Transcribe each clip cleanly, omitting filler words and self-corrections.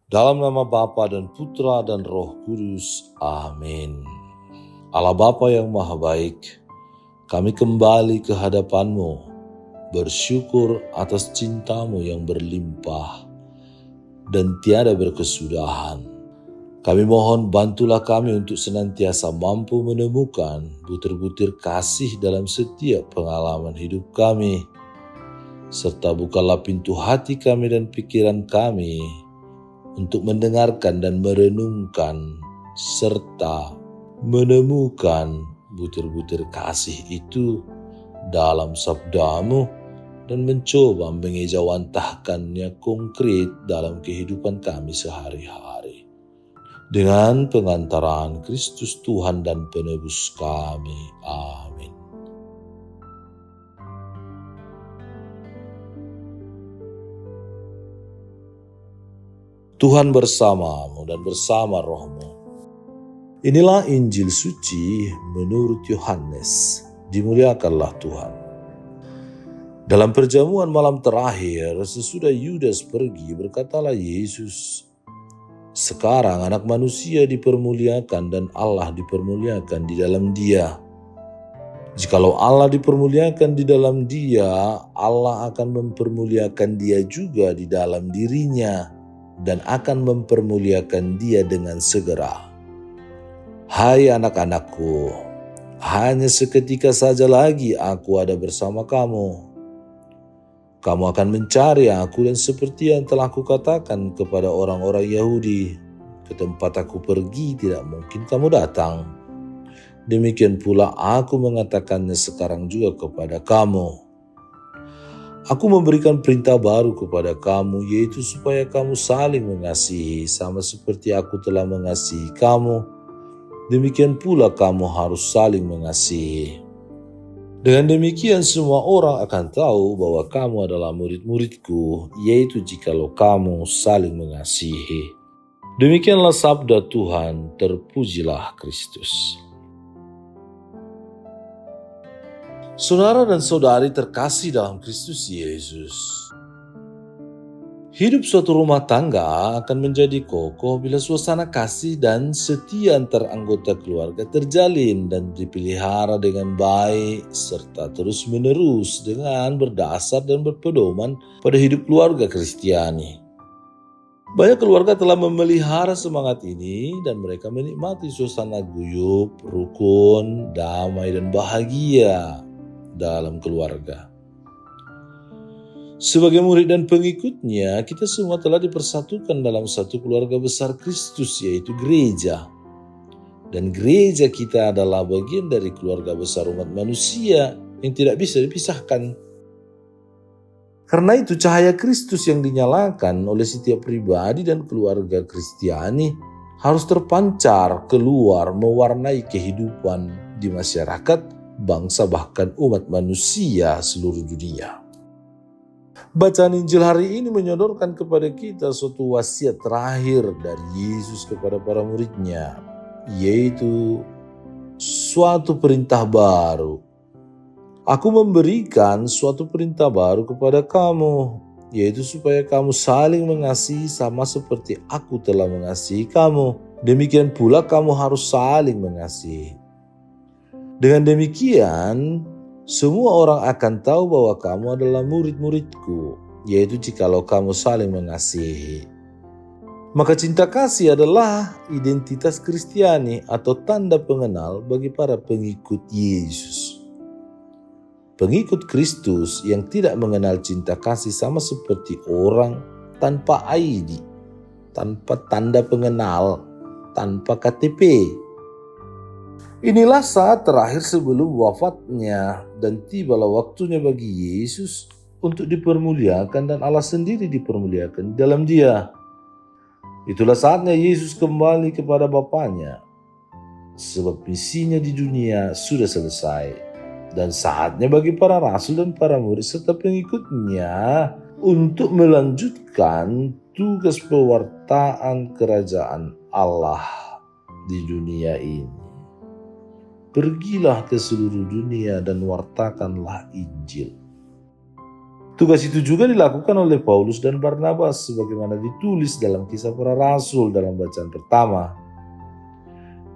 Dalam nama Bapa dan Putra dan Roh Kudus. Amin. Allah Bapa yang Maha Baik, kami kembali ke hadapan-Mu, bersyukur atas cinta-Mu yang berlimpah dan tiada berkesudahan. Kami mohon bantulah kami untuk senantiasa mampu menemukan butir-butir kasih dalam setiap pengalaman hidup kami, serta bukalah pintu hati kami dan pikiran kami untuk mendengarkan dan merenungkan serta menemukan butir-butir kasih itu dalam sabda-Mu dan mencoba mengejawantahkannya konkret dalam kehidupan kami sehari-hari. Dengan pengantaran Kristus Tuhan dan Penebus kami. Amin. Tuhan bersamamu dan bersama rohmu. Inilah Injil suci menurut Yohanes. Dimuliakanlah Tuhan. Dalam perjamuan malam terakhir, sesudah Yudas pergi, berkatalah Yesus, "Sekarang anak manusia dipermuliakan dan Allah dipermuliakan di dalam Dia. Jikalau Allah dipermuliakan di dalam Dia, Allah akan mempermuliakan Dia juga di dalam dirinya dan akan mempermuliakan Dia dengan segera. Hai anak-anakku, hanya seketika saja lagi aku ada bersama kamu. Kamu akan mencari aku dan seperti yang telah kukatakan kepada orang-orang Yahudi, ke tempat aku pergi tidak mungkin kamu datang. Demikian pula aku mengatakannya sekarang juga kepada kamu. Aku memberikan perintah baru kepada kamu, yaitu supaya kamu saling mengasihi sama seperti aku telah mengasihi kamu. Demikian pula kamu harus saling mengasihi. Dengan demikian semua orang akan tahu bahwa kamu adalah murid-muridku, yaitu jikalau kamu saling mengasihi." Demikianlah sabda Tuhan, terpujilah Kristus. Saudara dan saudari terkasih dalam Kristus Yesus, hidup suatu rumah tangga akan menjadi kokoh bila suasana kasih dan setia antar anggota keluarga terjalin dan dipelihara dengan baik serta terus-menerus dengan berdasar dan berpedoman pada hidup keluarga Kristiani. Banyak keluarga telah memelihara semangat ini dan mereka menikmati suasana guyup, rukun, damai dan bahagia dalam keluarga. Sebagai murid dan pengikutnya, kita semua telah dipersatukan dalam satu keluarga besar Kristus, yaitu gereja. Dan gereja kita adalah bagian dari keluarga besar umat manusia yang tidak bisa dipisahkan. Karena itu cahaya Kristus yang dinyalakan oleh setiap pribadi dan keluarga Kristiani harus terpancar keluar mewarnai kehidupan di masyarakat, bangsa bahkan umat manusia seluruh dunia. Bacaan Injil hari ini menyodorkan kepada kita suatu wasiat terakhir dari Yesus kepada para muridnya, yaitu suatu perintah baru. Aku memberikan suatu perintah baru kepada kamu, yaitu supaya kamu saling mengasihi sama seperti aku telah mengasihi kamu. Demikian pula kamu harus saling mengasihi. Dengan demikian, semua orang akan tahu bahwa kamu adalah murid-muridku, yaitu jikalau kamu saling mengasihi. Maka cinta kasih adalah identitas Kristiani atau tanda pengenal bagi para pengikut Yesus. Pengikut Kristus yang tidak mengenal cinta kasih sama seperti orang tanpa ID, tanpa tanda pengenal, tanpa KTP. Inilah saat terakhir sebelum wafatnya dan tibalah waktunya bagi Yesus untuk dipermuliakan dan Allah sendiri dipermuliakan di dalam Dia. Itulah saatnya Yesus kembali kepada Bapanya, sebab misinya di dunia sudah selesai dan saatnya bagi para rasul dan para murid serta pengikutnya untuk melanjutkan tugas pewartaan kerajaan Allah di dunia ini. Pergilah ke seluruh dunia dan wartakanlah Injil. Tugas itu juga dilakukan oleh Paulus dan Barnabas sebagaimana ditulis dalam Kisah Para Rasul dalam bacaan pertama.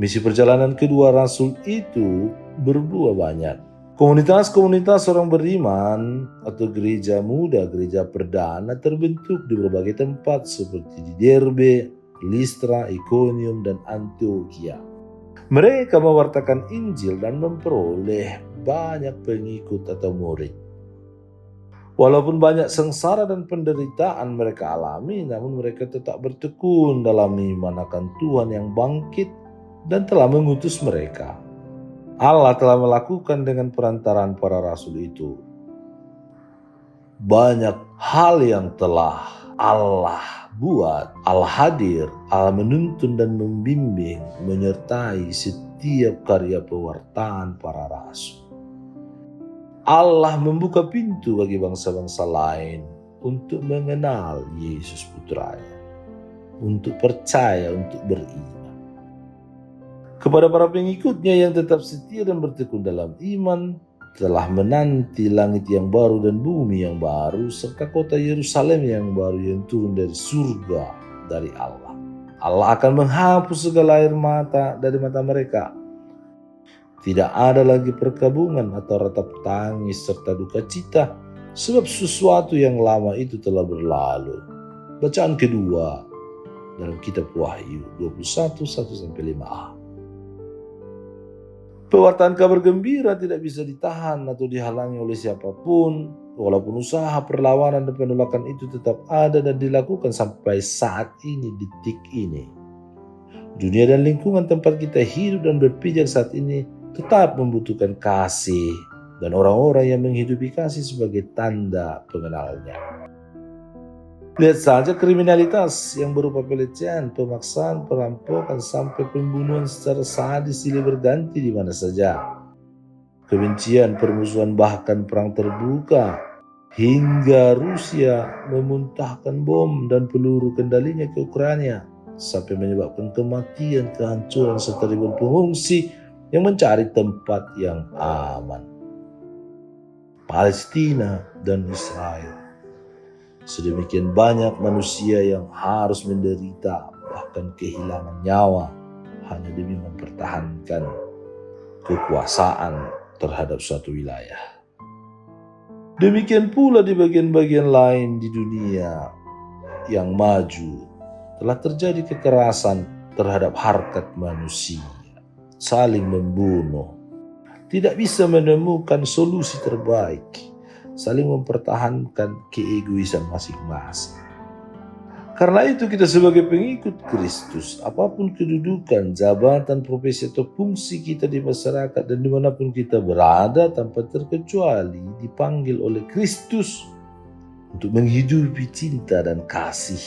Misi perjalanan kedua rasul itu berbuah banyak. Komunitas-komunitas orang beriman atau gereja muda, gereja perdana terbentuk di berbagai tempat seperti di Derbe, Listra, Iconium, dan Antioquia. Mereka mewartakan Injil dan memperoleh banyak pengikut atau murid. Walaupun banyak sengsara dan penderitaan mereka alami, namun mereka tetap bertekun dalam iman akan Tuhan yang bangkit dan telah mengutus mereka. Allah telah melakukan dengan perantaraan para rasul itu banyak hal yang telah Allah buat. Allah hadir, Allah menuntun dan membimbing, menyertai setiap karya pewartaan para rasul. Allah membuka pintu bagi bangsa-bangsa lain untuk mengenal Yesus Putranya, untuk percaya, untuk beriman. Kepada para pengikutnya yang tetap setia dan bertekun dalam iman, telah menanti langit yang baru dan bumi yang baru, serta kota Yerusalem yang baru yang turun dari surga dari Allah. Allah akan menghapus segala air mata dari mata mereka. Tidak ada lagi perkabungan atau ratap tangis serta duka cita, sebab sesuatu yang lama itu telah berlalu. Bacaan kedua dalam kitab Wahyu 21, 1-5a. Pewartaan kabar gembira tidak bisa ditahan atau dihalangi oleh siapapun, walaupun usaha perlawanan dan penolakan itu tetap ada dan dilakukan sampai saat ini, detik ini. Dunia dan lingkungan tempat kita hidup dan berpijak saat ini tetap membutuhkan kasih dan orang-orang yang menghidupi kasih sebagai tanda pengenalnya. Lihat saja kriminalitas yang berupa pelecehan, pemaksaan, perampokan, sampai pembunuhan secara sadis silih berganti di mana saja. Kebencian, permusuhan, bahkan perang terbuka, hingga Rusia memuntahkan bom dan peluru kendalinya ke Ukraina, sampai menyebabkan kematian, kehancuran, serta ribuan pengungsi yang mencari tempat yang aman. Palestina dan Israel. Sedemikian banyak manusia yang harus menderita, bahkan kehilangan nyawa, hanya demi mempertahankan kekuasaan terhadap suatu wilayah. Demikian pula di bagian-bagian lain di dunia yang maju, telah terjadi kekerasan terhadap harkat manusia. Saling membunuh, tidak bisa menemukan solusi terbaik, saling mempertahankan keegoisan masing-masing. Karena itu kita sebagai pengikut Kristus, apapun kedudukan, jabatan, profesi atau fungsi kita di masyarakat dan dimanapun kita berada, tanpa terkecuali dipanggil oleh Kristus untuk menghidupi cinta dan kasih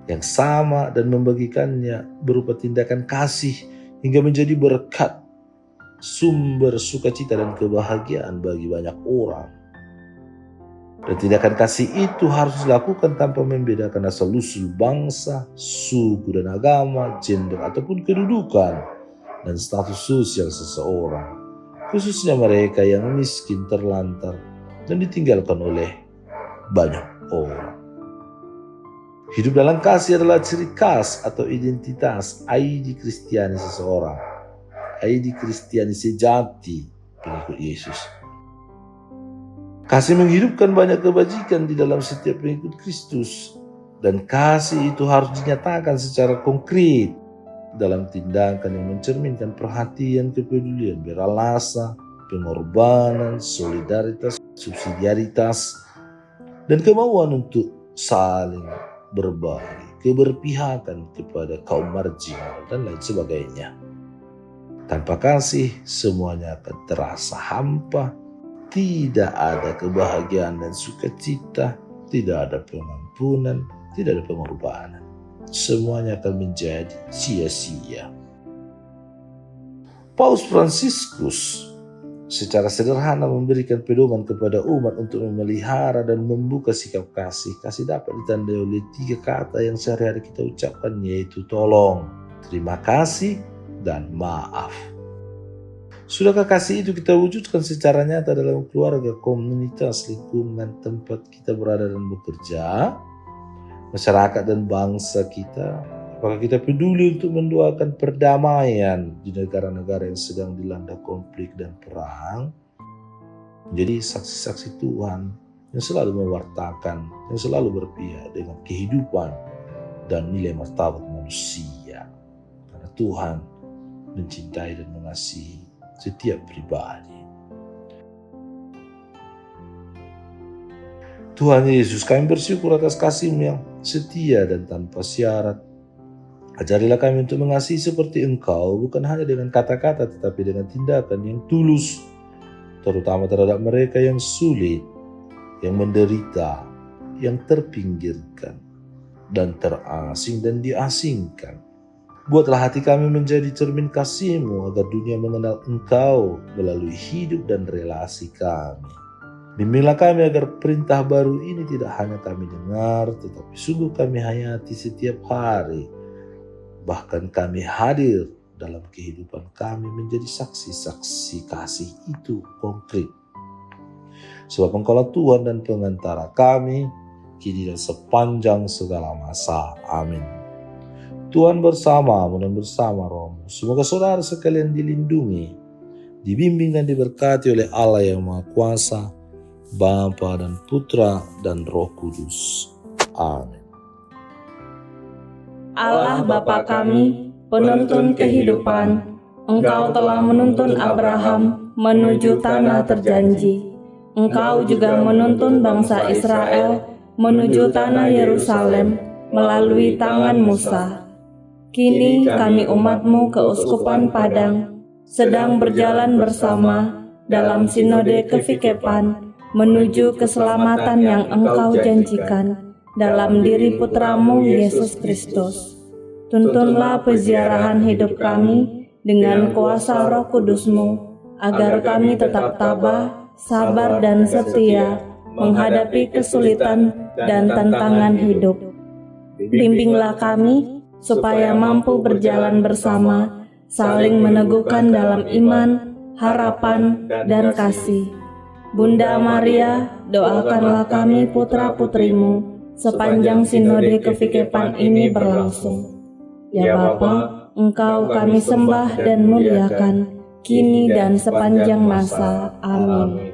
yang sama dan membagikannya berupa tindakan kasih hingga menjadi berkat, sumber sukacita dan kebahagiaan bagi banyak orang. Dan tindakan kasih itu harus dilakukan tanpa membedakan asal-usul bangsa, suku dan agama, gender ataupun kedudukan dan status sosial seseorang, khususnya mereka yang miskin, terlantar, dan ditinggalkan oleh banyak orang. Hidup dalam kasih adalah ciri khas atau identitas ID Kristiani seseorang, ID Kristiani sejati pengikut Yesus. Kasih menghidupkan banyak kebajikan di dalam setiap pengikut Kristus, dan kasih itu harus dinyatakan secara konkret dalam tindakan yang mencerminkan perhatian, kepedulian, beralasa, pengorbanan, solidaritas, subsidiaritas, dan kemauan untuk saling berbagi, keberpihakan kepada kaum marginal, dan lain sebagainya. Tanpa kasih, semuanya akan terasa hampa, tidak ada kebahagiaan dan sukacita, tidak ada pengampunan, tidak ada pengorbanan. Semuanya akan menjadi sia-sia. Paus Fransiskus secara sederhana memberikan pedoman kepada umat untuk memelihara dan membuka sikap kasih. Kasih dapat ditandai oleh 3 kata yang sehari-hari kita ucapkan, yaitu tolong, terima kasih, dan maaf. Sudahkah kasih itu kita wujudkan secara nyata dalam keluarga, komunitas, lingkungan tempat kita berada dan bekerja, masyarakat dan bangsa kita? Apakah kita peduli untuk mendoakan perdamaian di negara-negara yang sedang dilanda konflik dan perang? Menjadi saksi-saksi Tuhan yang selalu mewartakan, yang selalu berpihak dengan kehidupan dan nilai martabat manusia. Karena Tuhan mencintai dan mengasihi setiap pribadi. Tuhan Yesus, kami bersyukur atas kasih-Mu yang setia dan tanpa syarat. Ajarilah kami untuk mengasihi seperti Engkau, bukan hanya dengan kata-kata tetapi dengan tindakan yang tulus, terutama terhadap mereka yang sulit, yang menderita, yang terpinggirkan, dan terasing dan diasingkan. Buatlah hati kami menjadi cermin kasih-Mu agar dunia mengenal Engkau melalui hidup dan relasi kami. Bimbinglah kami agar perintah baru ini tidak hanya kami dengar, tetapi sungguh kami hayati setiap hari. Bahkan kami hadir dalam kehidupan kami menjadi saksi-saksi kasih itu konkret. Sebab Engkaulah Tuhan dan pengantara kami, kini dan sepanjang segala masa. Amin. Tuhan bersamamu dan bersama rohmu. Semoga saudara sekalian dilindungi, dibimbing dan diberkati oleh Allah yang Maha Kuasa, Bapa dan Putra dan Roh Kudus. Amin. Allah Bapa kami, penuntun kehidupan, Engkau telah menuntun Abraham menuju tanah terjanji. Engkau juga menuntun bangsa Israel menuju tanah Yerusalem melalui tangan Musa. Kini kami umat-Mu keuskupan Padang sedang berjalan bersama dalam sinode kefikepan menuju keselamatan yang Engkau janjikan dalam diri Putra-Mu Yesus Kristus. Tuntunlah peziarahan hidup kami dengan kuasa Roh Kudus-Mu, agar kami tetap tabah, sabar dan setia menghadapi kesulitan dan tantangan hidup. Bimbinglah kami supaya mampu berjalan bersama, saling meneguhkan dalam iman, harapan, dan kasih. Bunda Maria, doakanlah kami putra-putrimu sepanjang sinode kefikepan ini berlangsung. Ya Bapa, Engkau kami sembah dan muliakan, kini dan sepanjang masa. Amin.